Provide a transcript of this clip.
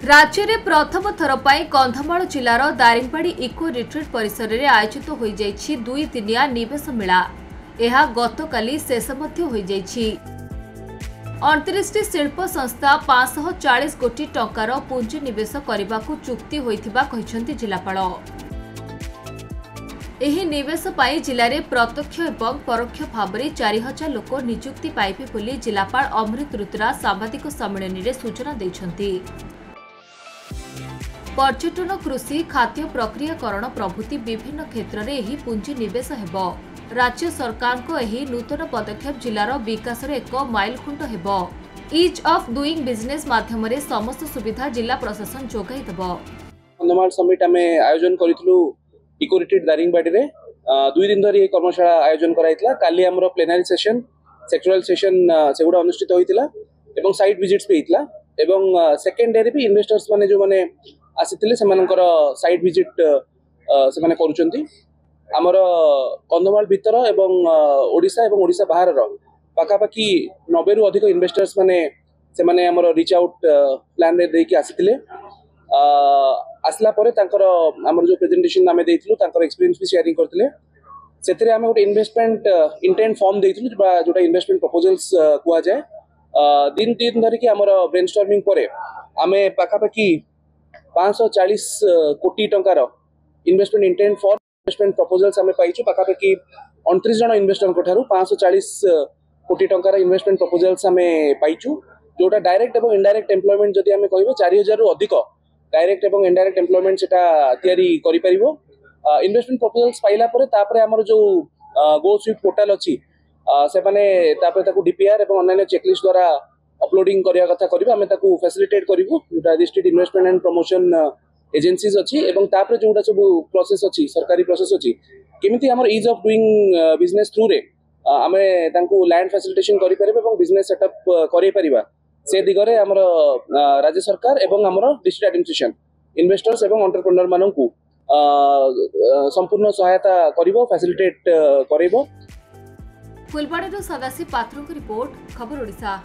राज्य में प्रथम थर पर कंधमाल जिलार दारिंगबाड़ी इको रिट्रीट परिसर में आयोजित हो जाइछि 2 दिनिया निवेश मेला। यह गतकाली शेष हो जाइछि। 29 शिल्प संस्था 540 कोटी टंकार पुंजी निवेश करने को चुक्ति होइथिबा कहिसंति जिलापाल। एही निवेश पाई जिले में प्रत्यक्ष एवं परोक्ष भाव में 4000 लोक नियुक्ति पाइबे बोली जिलापाल अमृत ऋतुराज सांबादिक सम्मेलन में सूचना दैछंती। पर्यटन कृषि खाद्य प्रक्रियाकरण प्रभृति विभिन्न क्षेत्र में यही पुंजी निवेश हेबो। राज्य सरकार को यही नूतन पदक्षेप जिलार विकास एक माइलखुंट हेबो। ईज ऑफ डूइंग बिजनेस माध्यम रे समस्त सुविधा जिला प्रशासन जोगाई देबो। कंधमाल समिट आमे आयोजन करितलु इको रिट्रीट दारिंगबाड़ी रे 2 दिन धरी कर्मशाला आयोजन कराइतला। काली हमरो प्लेनरी सेशन सेक्टोरल सेशन सेगुडा अनुष्ठित होइतिला एवं साइट विजिट्स पे हितला एवं सेकेंड डे रे भी इन्वेस्टर्स माने जो माने आसीतिले सेमानकर साइट विजिट से माने करूचंती। हमर कंधमाल भीतर एवं ओडिशा एवं ओडिशा बाहर रो पाखापाखी 90 रु अधिक इन्वेस्टर्स माने से माने हमर रीच आउट प्लान रे देकी आसीतिले। आसला परे तांकर हमर जो प्रेजेंटेशन नामे देइथिलु तांकर एक्सपीरियंस भी शेयरिंग करथिले। सेतरे आमे गोटे इन्वेस्टमेंट इंटेंट फॉर्म देइथिलु जोटा इन्वेस्टमेंट प्रपोजल्स कुआ जाय। दिन दिन धरि कि हमर ब्रेनस्टॉर्मिंग परे आमे पाखापाखी 540 कोटी टंकार investment intent for investment proposals आमे पाइछु। पाखापाखि 29 जन इन्वेस्टर को ठारू 540 कोटी टंकार इन्वेस्टमेंट प्रपोजल्स आमे पाइछु। जोटा डायरेक्ट एवं इनडायरेक्ट एम्प्लॉयमेंट जदि आमे कहबो 4000 रु अधिक डायरेक्ट एवं इनडायरेक्ट एम्प्लॉयमेंट सेटा तयारी करि परिबो। इन्वेस्टमेंट प्रपोजल्स पाइला परे तापरे हमर जो गो स्विफ्ट पोर्टल अछि से माने तापरे ताकू डीपीआर एवं ऑनलाइन चेकलिस्ट द्वारा अपलोडिंग करिया कथा करिबो। आमे ताकू फैसिलिटेट करिवो जोटा district investment and promotion agencies अछि एवं तापरे जोटा सब प्रोसेस अछि सरकारी प्रोसेस अछि केमिति हमर ease of doing business through रे आमे तांकू लैंड फैसिलिटेशन करि परिबो एवं बिजनेस सेटअप करि परिबा से दिगरे हमर राज्य सरकार एवं हमर डिस्ट्रिक्ट एडमिनिस्ट्रेशन इन्वेस्टर्स एवं एंटरप्रेन्योर माननकू संपूर्ण सहायता करिवो फैसिलिटेट करिवो। फुलबाड़ी सदाशिव पात्र रिपोर्ट खबर ओडिशा।